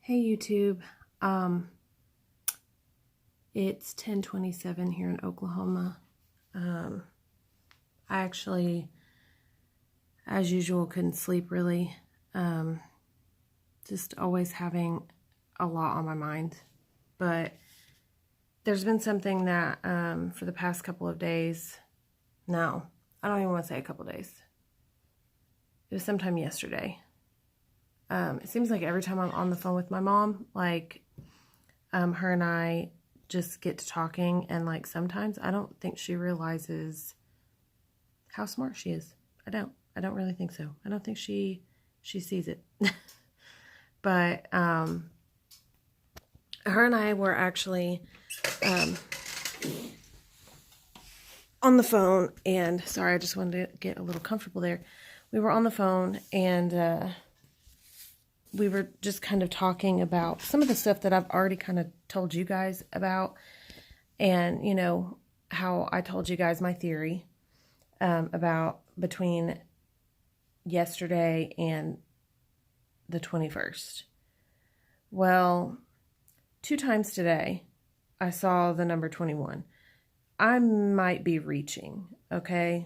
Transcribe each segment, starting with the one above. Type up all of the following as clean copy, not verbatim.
Hey YouTube, it's 10:27 here in Oklahoma. I actually, as usual, couldn't sleep really. Just always having a lot on my mind. But there's been something that for the past couple of days, no, I don't even want to say a couple of days. It was sometime yesterday. It seems like every time I'm on the phone with my mom, her and I just get to talking, and sometimes I don't think she realizes how smart she is. I don't really think so. I don't think she sees it. But her and I were actually on the phone, and sorry, I just wanted to get a little comfortable there. We were on the phone, and we were just kind of talking about some of the stuff that I've already kind of told you guys about. And, you know, how I told you guys my theory about between yesterday and the 21st. Well, 2 times today, I saw the number 21. I might be reaching, okay?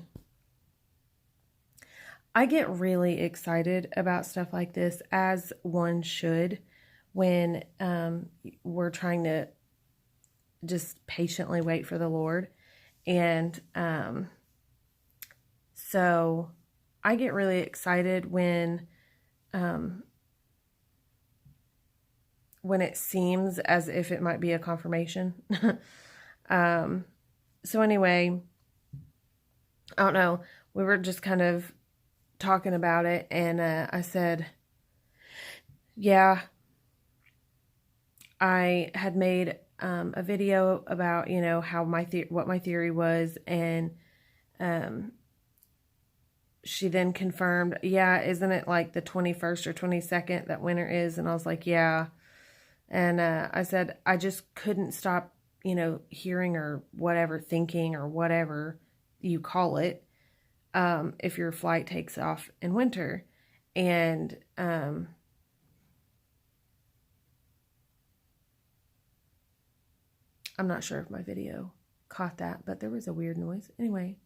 I get really excited about stuff like this, as one should, when we're trying to just patiently wait for the Lord. And so I get really excited when it seems as if it might be a confirmation. So anyway, I don't know. We were just kind of talking about it, and I said, yeah, I had made a video about, you know, how what my theory was, and she then confirmed, yeah, isn't it like the 21st or 22nd that winter is? And I was like, yeah. And I said, I just couldn't stop, you know, hearing or whatever, thinking or whatever you call it, if your flight takes off in winter. And I'm not sure if my video caught that, but there was a weird noise. Anyway,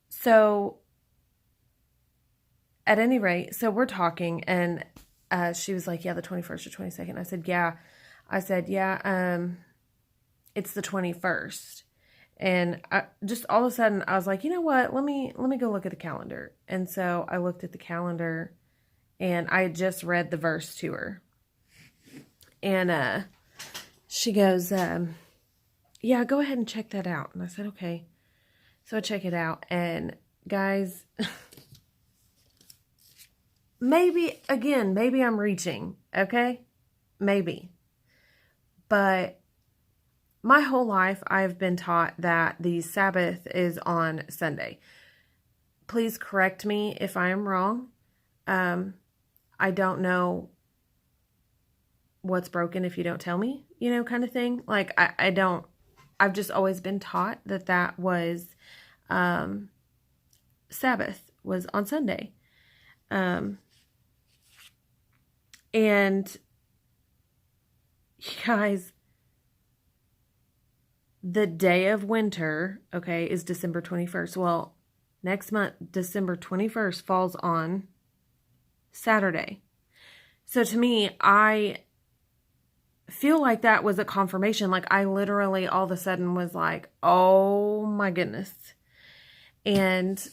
so at any rate, so we're talking, and she was like, yeah, the 21st or 22nd. I said, yeah, it's the 21st. And just all of a sudden, I was like, you know what? Let me go look at the calendar. And so I looked at the calendar, and I had just read the verse to her. And she goes, yeah, go ahead and check that out. And I said, okay. So I check it out. And guys, maybe I'm reaching, okay? Maybe. But my whole life, I've been taught that the Sabbath is on Sunday. Please correct me if I am wrong. I don't know what's broken if you don't tell me, you know, kind of thing. Like, I've just always been taught that was, Sabbath was on Sunday. And you guys, the day of winter, okay, is December 21st. Well, next month, December 21st falls on Saturday. So to me, I feel like that was a confirmation. Like, I literally all of a sudden was like, oh my goodness. And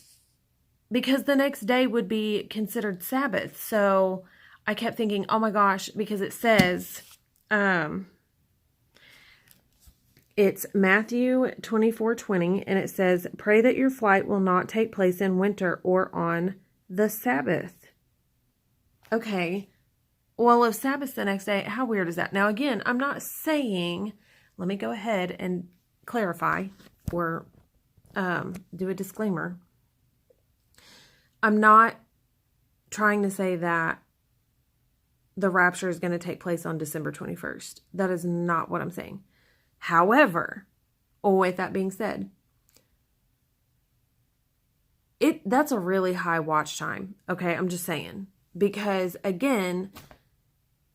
because the next day would be considered Sabbath. So I kept thinking, oh my gosh, because it says, it's Matthew 24:20, and it says, pray that your flight will not take place in winter or on the Sabbath. Okay, well, if Sabbath's the next day, how weird is that? Now, again, I'm not saying, let me go ahead and clarify or do a disclaimer. I'm not trying to say that the rapture is going to take place on December 21st. That is not what I'm saying. However, with that being said, that's a really high watch time. Okay. I'm just saying, because again,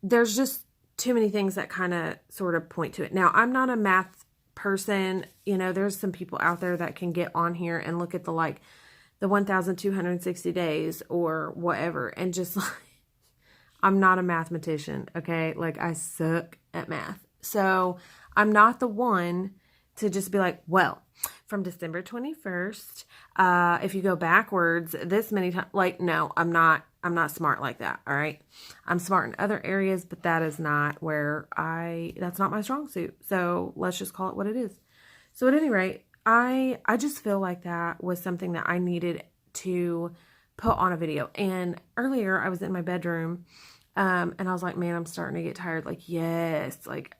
there's just too many things that kind of sort of point to it. Now, I'm not a math person. There's some people out there that can get on here and look at the 1,260 days or whatever, and just like, I'm not a mathematician, okay? Like, I suck at math. So I'm not the one to just be like, well, from December 21st, if you go backwards this many times, like, no, I'm not smart like that. All right. I'm smart in other areas, but that is not that's not my strong suit. So let's just call it what it is. So at any rate, I just feel like that was something that I needed to put on a video. And earlier I was in my bedroom, and I was like, man, I'm starting to get tired. Like, yes, like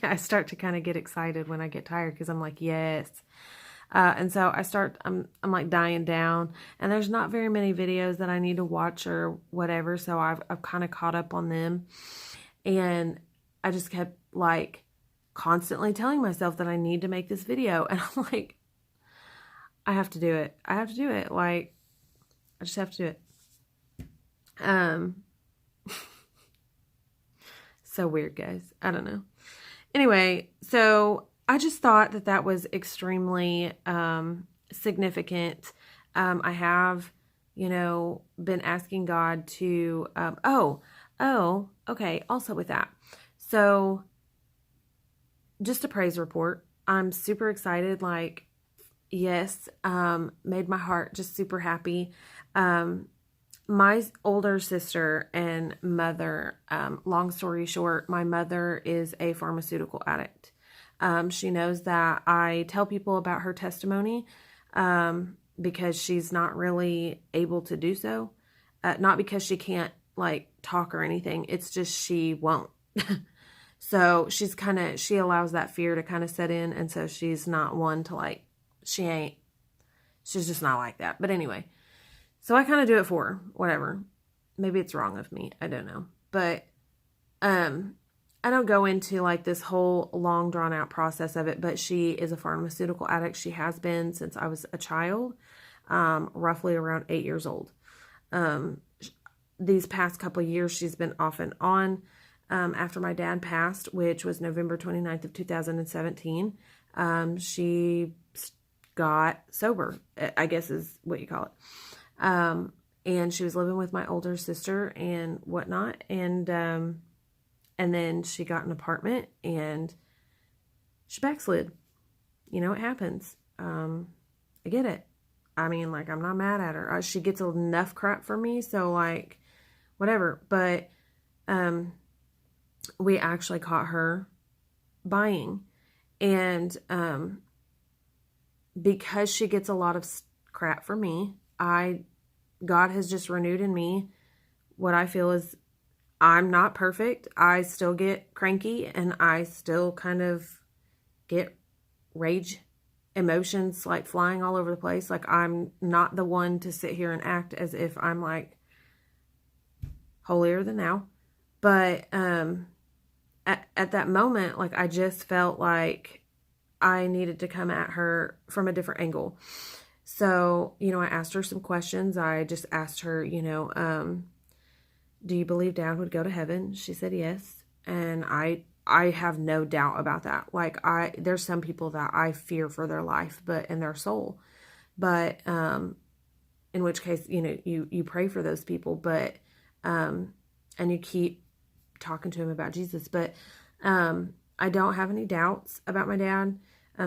I start to kind of get excited when I get tired, because I'm like, yes. And so I'm like dying down, and there's not very many videos that I need to watch or whatever. So I've kind of caught up on them, and I just kept like constantly telling myself that I need to make this video. And I'm like, I have to do it. I have to do it. Like, I just have to do it. So weird, guys. I don't know. Anyway, so I just thought that was extremely significant. I have, been asking God to, okay. Also with that. So just a praise report. I'm super excited. Like, yes, made my heart just super happy. My older sister and mother, long story short, my mother is a pharmaceutical addict. She knows that I tell people about her testimony, because she's not really able to do so. Not because she can't like talk or anything. It's just she won't. So she allows that fear to kind of set in. And so she's not one to like, she's just not like that. But anyway, so I kind of do it for her, whatever. Maybe it's wrong of me. I don't know. But, I don't go into like this whole long drawn out process of it, but she is a pharmaceutical addict. She has been since I was a child, roughly around 8 years old. These past couple of years, she's been off and on. After my dad passed, which was November 29th of 2017, she got sober, I guess is what you call it. And she was living with my older sister and whatnot. And then she got an apartment and she backslid. It happens. I get it. I mean, like, I'm not mad at her. She gets enough crap from me. So like, whatever. But, we actually caught her buying, and, because she gets a lot of crap from me, God has just renewed in me what I feel is, I'm not perfect. I still get cranky, and I still kind of get rage emotions like flying all over the place. Like, I'm not the one to sit here and act as if I'm like holier than thou. But at that moment, like, I just felt like I needed to come at her from a different angle. So, I asked her some questions. I just asked her, do you believe Dad would go to heaven? She said yes. And I have no doubt about that. Like, there's some people that I fear for their life, but in their soul. But, in which case, you pray for those people, but, and you keep talking to him about Jesus. But, I don't have any doubts about my dad.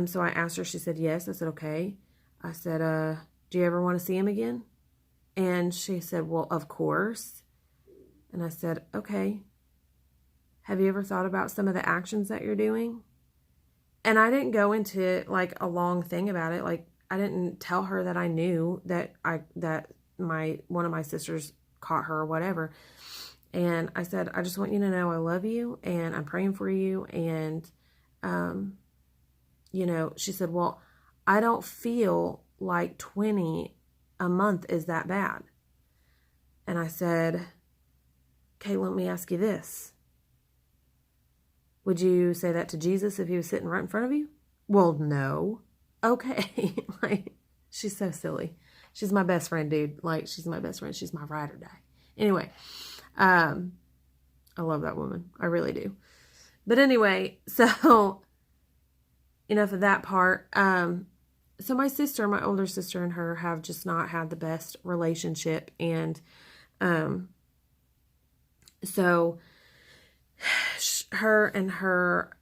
So I asked her, she said yes. I said, okay. I said, do you ever want to see him again? And she said, well, of course. And I said, okay. Have you ever thought about some of the actions that you're doing? And I didn't go into like a long thing about it. Like, I didn't tell her that I knew that one of my sisters caught her or whatever. And I said, I just want you to know I love you and I'm praying for you. And, she said, well, I don't feel like 20 a month is that bad. And I said, okay, let me ask you this. Would you say that to Jesus if he was sitting right in front of you? Well, no. Okay. Like, she's so silly. She's my best friend, dude. Like, she's my best friend. She's my ride or die. Anyway, I love that woman. I really do. But anyway, so enough of that part. So my sister, my older sister, and her have just not had the best relationship. And so her and her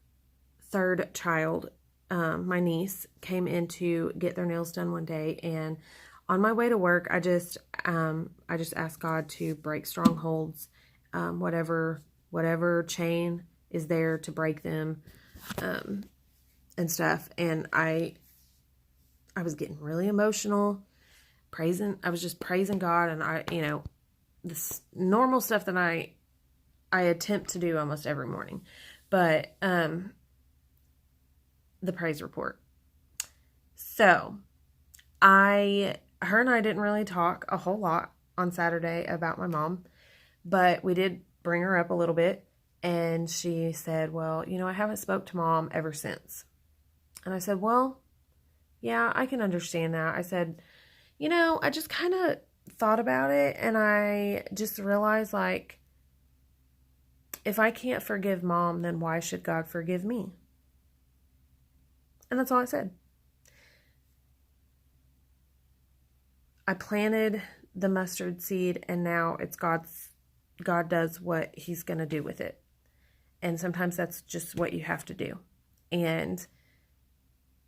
third child, my niece, came in to get their nails done one day. And on my way to work, I just asked God to break strongholds, whatever chain is there to break them, and stuff. And I was getting really emotional, I was just praising God, and this normal stuff that I attempt to do almost every morning. But the praise report. So her and I didn't really talk a whole lot on Saturday about my mom, but we did bring her up a little bit, and she said, well, I haven't spoke to Mom ever since. And I said, well, yeah, I can understand that. I said, I just kind of thought about it, and I just realized, like, if I can't forgive Mom, then why should God forgive me? And that's all I said. I planted the mustard seed, and now it's God does what He's going to do with it. And sometimes that's just what you have to do. And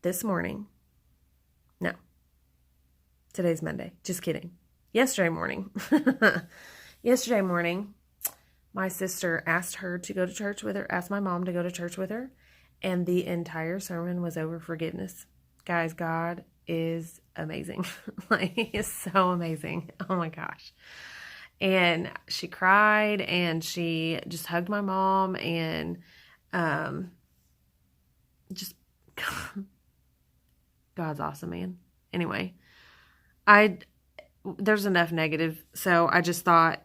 this morning, no, today's Monday, just kidding. Yesterday morning, my sister asked her to go to church with her, asked my mom to go to church with her. And the entire sermon was over forgiveness. Guys, God is amazing. Like, He is so amazing. Oh my gosh. And she cried, and she just hugged my mom, and just God's awesome, man. Anyway, there's enough negative, so I just thought,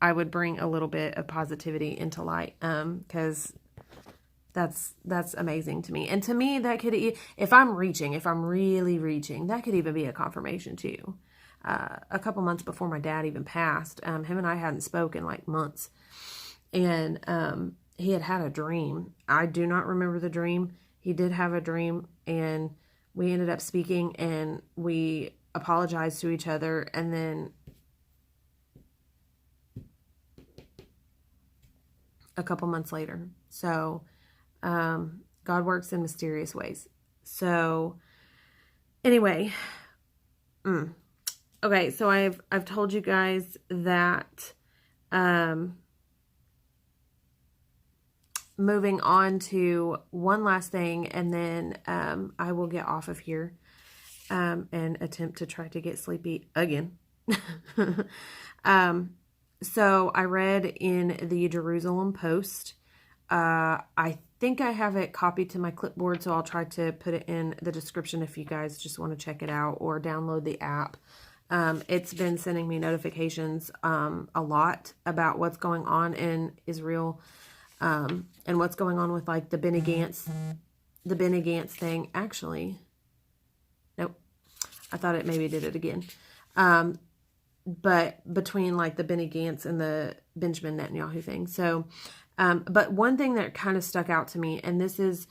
I would bring a little bit of positivity into light, because that's amazing to me. And to me, that could, if I'm really reaching, that could even be a confirmation too. A couple months before my dad even passed, him and I hadn't spoken like months, and he had a dream. I do not remember the dream. He did have a dream, and we ended up speaking, and we apologized to each other, and then a couple months later. So God works in mysterious ways. So anyway, okay, so I've told you guys that moving on to one last thing, and then I will get off of here and attempt to try to get sleepy again. So I read in the Jerusalem Post. I think I have it copied to my clipboard, so I'll try to put it in the description if you guys just want to check it out or download the app. It's been sending me notifications a lot about what's going on in Israel, and what's going on with like the Benny Gantz thing. Actually, nope, I thought it maybe did it again. But between like the Benny Gantz and the Benjamin Netanyahu thing. So, but one thing that kind of stuck out to me, and this is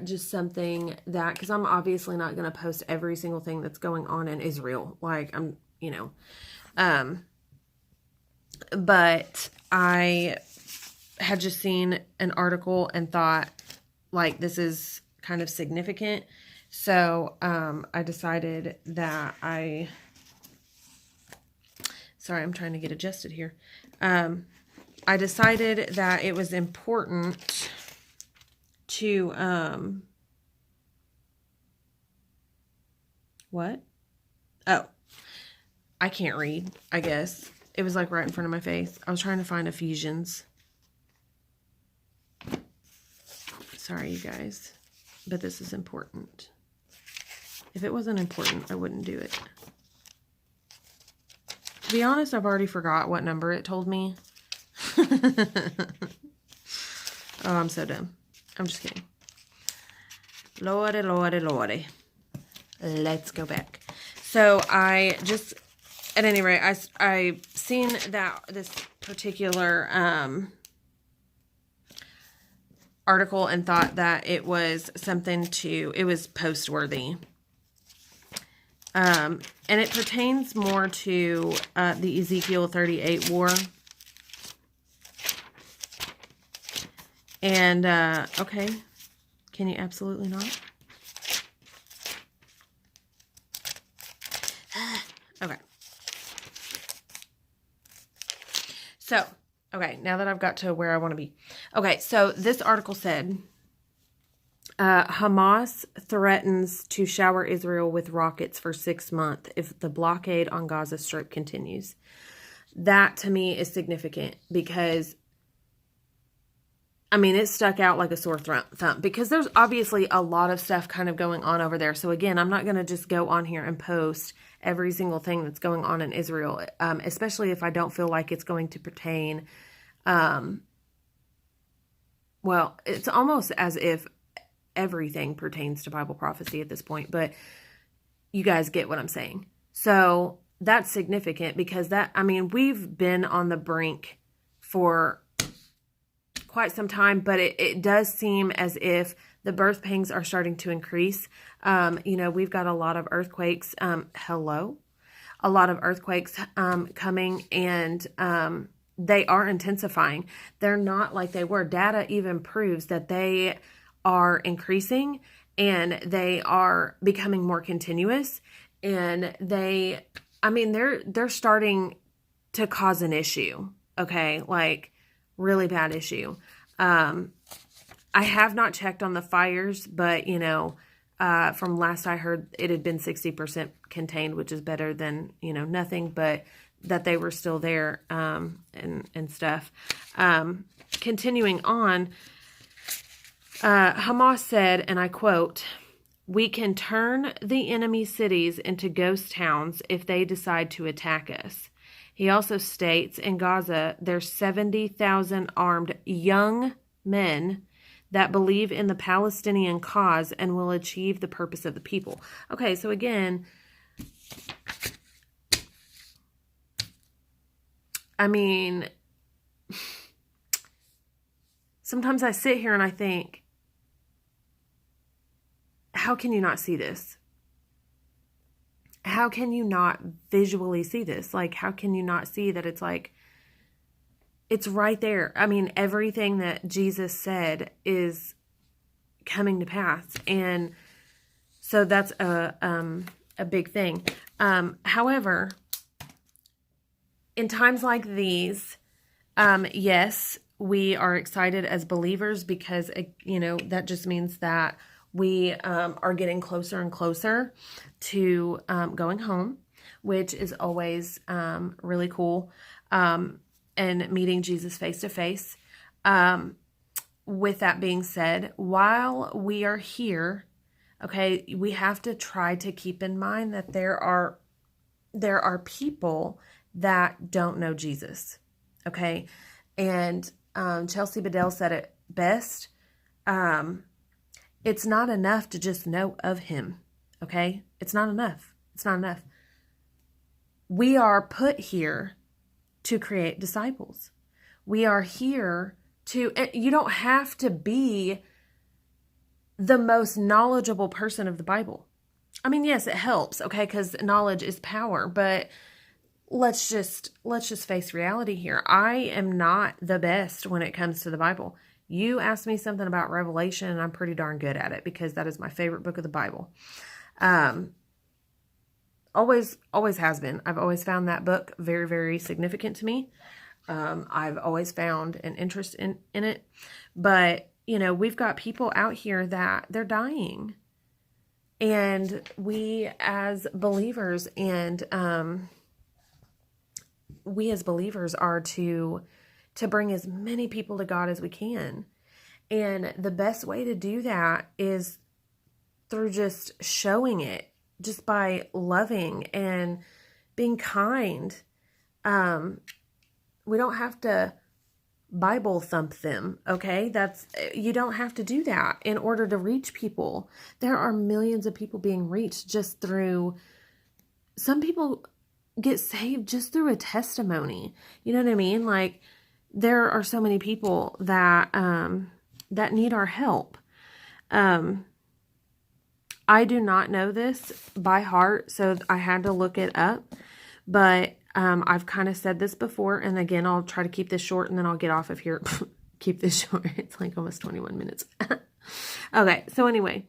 just something that, because I'm obviously not going to post every single thing that's going on in Israel. Like, but I had just seen an article and thought, like, this is kind of significant. So I decided that sorry, I'm trying to get adjusted here. I decided that it was important to, what? Oh, I can't read, I guess. It was like right in front of my face. I was trying to find Ephesians. Sorry, you guys, but this is important. If it wasn't important, I wouldn't do it. To be honest, I've already forgot what number it told me. Oh, I'm so dumb. I'm just kidding. Lordy, lordy, lordy. Let's go back. So I just, at any rate, I seen that this particular article and thought that it was it was post-worthy. And it pertains more to the Ezekiel 38 war. And, okay. Can you absolutely not? Okay. So, okay, now that I've got to where I want to be. Okay, so this article said, Hamas threatens to shower Israel with rockets for 6 months if the blockade on Gaza Strip continues. That, to me, is significant because, I mean, it stuck out like a sore thumb because there's obviously a lot of stuff kind of going on over there. So, again, I'm not going to just go on here and post every single thing that's going on in Israel, especially if I don't feel like it's going to pertain. Well, it's almost as if everything pertains to Bible prophecy at this point, but you guys get what I'm saying. So that's significant because we've been on the brink for quite some time, but it does seem as if the birth pangs are starting to increase. We've got a lot of earthquakes. A lot of earthquakes coming, and they are intensifying. They're not like they were. Data even proves that they are increasing and they are becoming more continuous, and they're starting to cause an issue. Okay, like really bad issue. I have not checked on the fires, but from last I heard, it had been 60% contained, which is better than nothing, but that they were still there and stuff. Continuing on, Hamas said, and I quote, "We can turn the enemy cities into ghost towns if they decide to attack us." He also states, in Gaza, there's 70,000 armed young men that believe in the Palestinian cause and will achieve the purpose of the people. Okay, so again, I mean, sometimes I sit here and I think, how can you not see this? How can you not visually see this? Like, how can you not see that it's like, it's right there. I mean, everything that Jesus said is coming to pass. And so that's a big thing. However, in times like these, yes, we are excited as believers because, that just means that we are getting closer and closer to going home, which is always really cool. And meeting Jesus face to face. With that being said, while we are here, okay, we have to try to keep in mind that there are people that don't know Jesus, okay? And Chelsea Bedell said it best. It's not enough to just know of him, okay? It's not enough. It's not enough. We are put here to create disciples. We are here you don't have to be the most knowledgeable person of the Bible. I mean, yes, it helps, okay, because knowledge is power, but let's just face reality here. I am not the best when it comes to the Bible. You ask me something about Revelation, and I'm pretty darn good at it because that is my favorite book of the Bible. Always has been. I've always found that book very, very significant to me. I've always found an interest in it. But, we've got people out here that they're dying. And we as believers are to bring as many people to God as we can. And the best way to do that is through just showing it. Just by loving and being kind. We don't have to Bible thump them, okay? You don't have to do that in order to reach people. There are millions of people being reached just through some people get saved just through a testimony. You know what I mean? Like, there are so many people that that need our help. I do not know this by heart, so I had to look it up. But I've kind of said this before, and again, I'll try to keep this short, and then I'll get off of here. Keep this short. It's like almost 21 minutes. Okay, so anyway,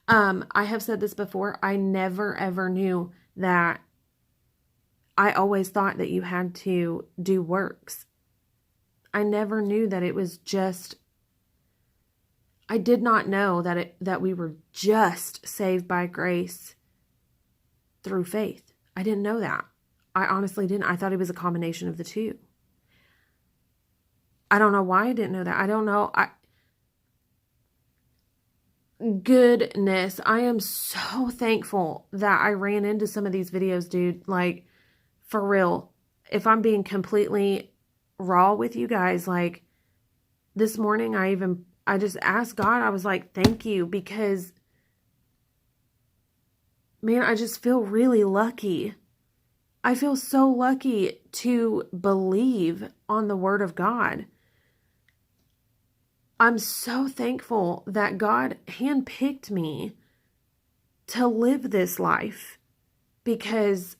I have said this before. I never, ever knew that. I always thought that you had to do works. I never knew that it was just, I did not know that we were just saved by grace through faith. I didn't know that. I honestly didn't. I thought it was a combination of the two. I don't know why I didn't know that. I don't know. Goodness, I am so thankful that I ran into some of these videos, dude. Like, for real, if I'm being completely raw with you guys, like, this morning I just asked God, I was like, thank you, because, man, I just feel really lucky. I feel so lucky to believe on the Word of God. I'm so thankful that God handpicked me to live this life, because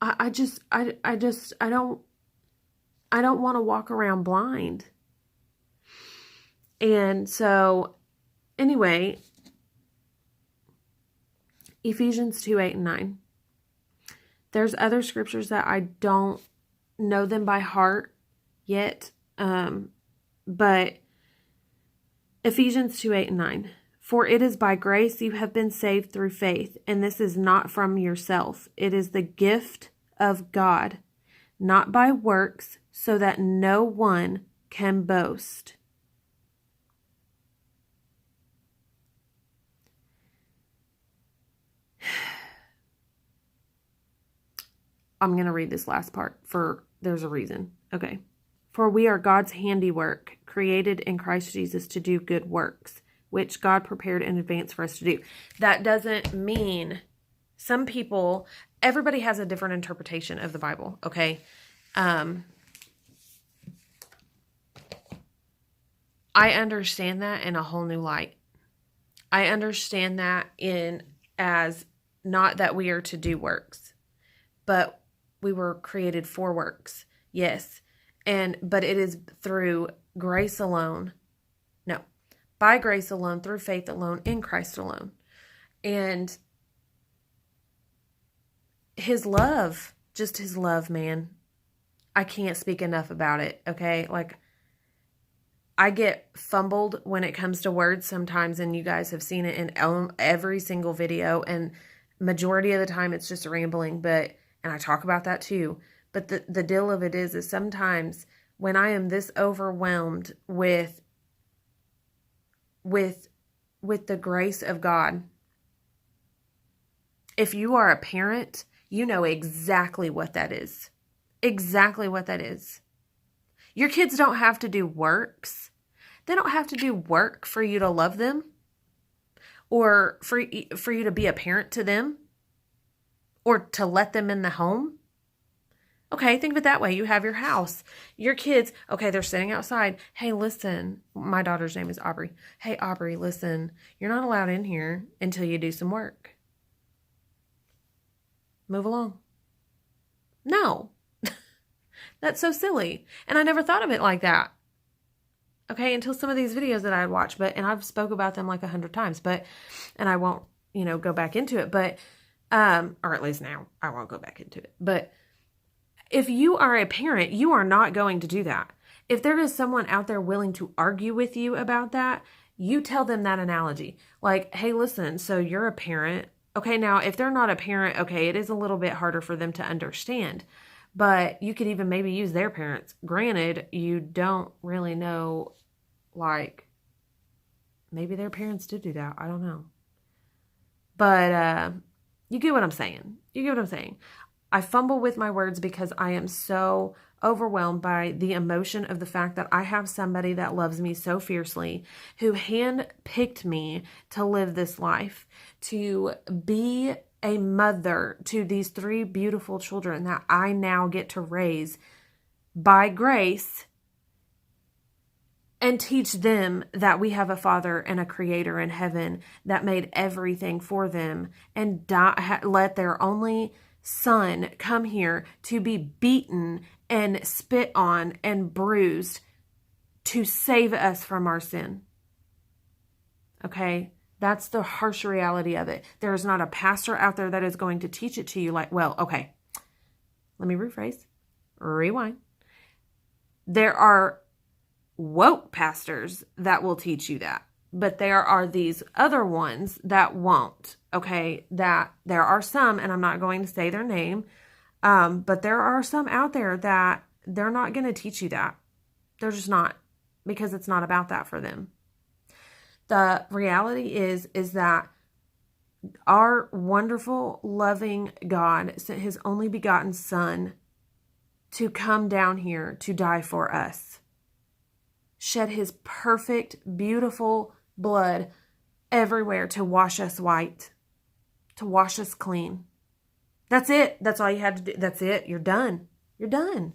I don't want to walk around blind. And so, anyway, Ephesians 2:8-9. There's other scriptures that I don't know them by heart yet, but Ephesians 2:8-9. For it is by grace you have been saved through faith, and this is not from yourself. It is the gift of God, not by works, so that no one can boast. I'm going to read this last part, there's a reason. Okay. For we are God's handiwork, created in Christ Jesus to do good works, which God prepared in advance for us to do. That doesn't mean, some people, everybody has a different interpretation of the Bible, okay? I understand that in a whole new light. I understand that as not that we are to do works, but we were created for works. Yes. But it is through grace alone. No. By grace alone, through faith alone, in Christ alone. And His love, just His love, man. I can't speak enough about it, okay? Like, I get fumbled when it comes to words sometimes, and you guys have seen it in every single video, and majority of the time it's just rambling, and I talk about that too. But the deal of it is sometimes when I am this overwhelmed with the grace of God, if you are a parent, you know exactly what that is. Exactly what that is. Your kids don't have to do works. They don't have to do work for you to love them or for you to be a parent to them or to let them in the home. Okay, think of it that way. You have your house. Your kids, okay, they're sitting outside. Hey, listen, my daughter's name is Aubrey. Hey, Aubrey, listen, you're not allowed in here until you do some work. Move along. No. That's so silly. And I never thought of it like that. Okay, until some of these videos that I had watched, and I've spoke about them like 100 times, and I won't, go back into it, or at least now I won't go back into it. But if you are a parent, you are not going to do that. If there is someone out there willing to argue with you about that, you tell them that analogy. Like, hey, listen, so you're a parent. Okay, now if they're not a parent, okay, it is a little bit harder for them to understand. But you could even maybe use their parents. Granted, you don't really know, like, maybe their parents did do that. I don't know. But you get what I'm saying. You get what I'm saying. I fumble with my words because I am so overwhelmed by the emotion of the fact that I have somebody that loves me so fiercely, who handpicked me to live this life, to be a mother to these 3 beautiful children that I now get to raise by grace, and teach them that we have a Father and a Creator in heaven that made everything for them and let their only Son come here to be beaten and spit on and bruised to save us from our sin. Okay? That's the harsh reality of it. There is not a pastor out there that is going to teach it to you like, well, okay, let me rephrase, rewind. There are woke pastors that will teach you that, but there are these other ones that won't. Okay, that there are some, and I'm not going to say their name, but there are some out there that they're not going to teach you that. They're just not, because it's not about that for them. The reality is that our wonderful, loving God sent his only begotten Son to come down here to die for us. Shed his perfect, beautiful blood everywhere to wash us white, to wash us clean. That's it. That's all you had to do. That's it. You're done. You're done.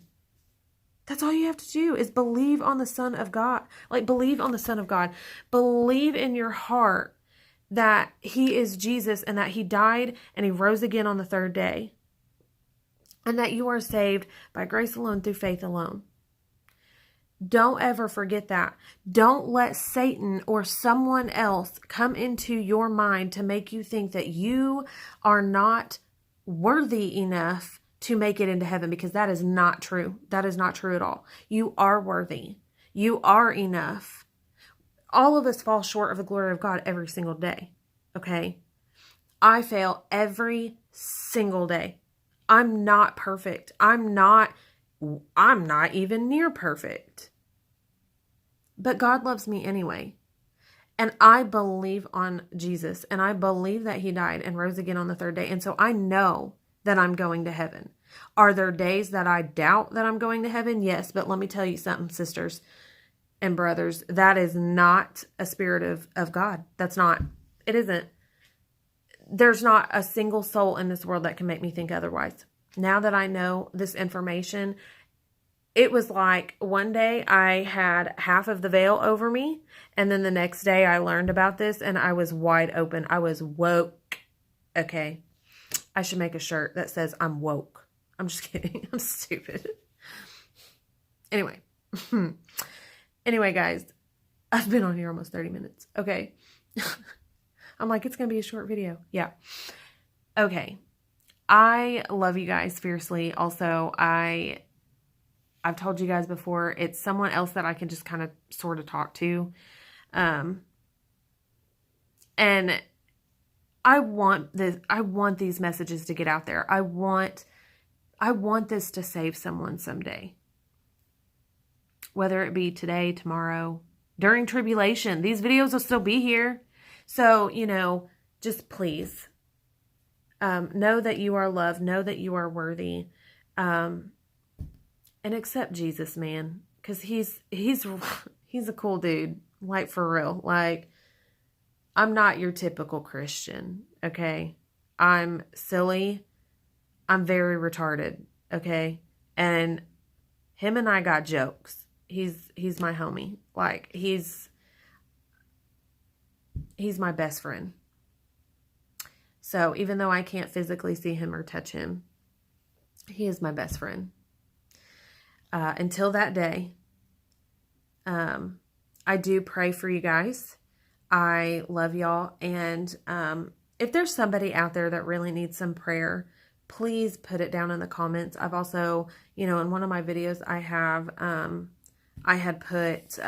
That's all you have to do is believe on the Son of God. Like, believe on the Son of God. Believe in your heart that he is Jesus and that he died and he rose again on the 3rd day. And that you are saved by grace alone through faith alone. Don't ever forget that. Don't let Satan or someone else come into your mind to make you think that you are not worthy enough to make it into heaven, because that is not true. That is not true at all. You are worthy. You are enough. All of us fall short of the glory of God every single day. Okay? I fail every single day. I'm not perfect. I'm not even near perfect. But God loves me anyway. And I believe on Jesus. And I believe that he died and rose again on the 3rd day. And so I know that I'm going to heaven. Are there days that I doubt that I'm going to heaven? Yes. But let me tell you something, sisters and brothers. That is not a spirit of God. That's not. It isn't. There's not a single soul in this world that can make me think otherwise. Now that I know this information, it was like one day I had half of the veil over me, and then the next day I learned about this and I was wide open. I was woke. Okay. I should make a shirt that says I'm woke. I'm just kidding. I'm stupid. Anyway. Anyway, guys, I've been on here almost 30 minutes. Okay. I'm like, it's going to be a short video. Yeah. Okay. I love you guys fiercely. Also, I've told you guys before, it's someone else that I can just kind of sort of talk to. And I want these messages to get out there. I want this to save someone someday. Whether it be today, tomorrow, during tribulation, these videos will still be here. So, just please, know that you are loved, know that you are worthy, and accept Jesus, man. Cause he's a cool dude. Like, for real. Like, I'm not your typical Christian, okay? I'm silly. I'm very retarded, okay? And him and I got jokes. He's my homie. Like, he's my best friend. So, even though I can't physically see him or touch him, he is my best friend. Until that day, I do pray for you guys. I love y'all. And if there's somebody out there that really needs some prayer, please put it down in the comments. I've also, in one of my videos, I had put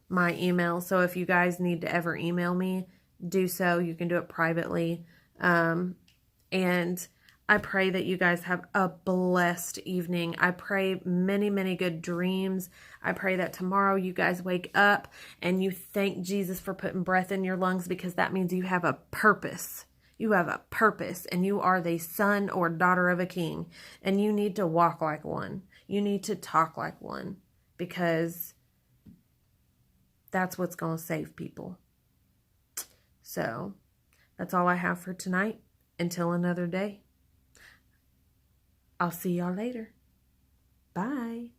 my email. So if you guys need to ever email me, do so. You can do it privately. And I pray that you guys have a blessed evening. I pray many, many good dreams. I pray that tomorrow you guys wake up and you thank Jesus for putting breath in your lungs, because that means you have a purpose. You have a purpose, and you are the son or daughter of a king, and you need to walk like one. You need to talk like one, because that's what's going to save people. So that's all I have for tonight. Until another day, I'll see y'all later. Bye.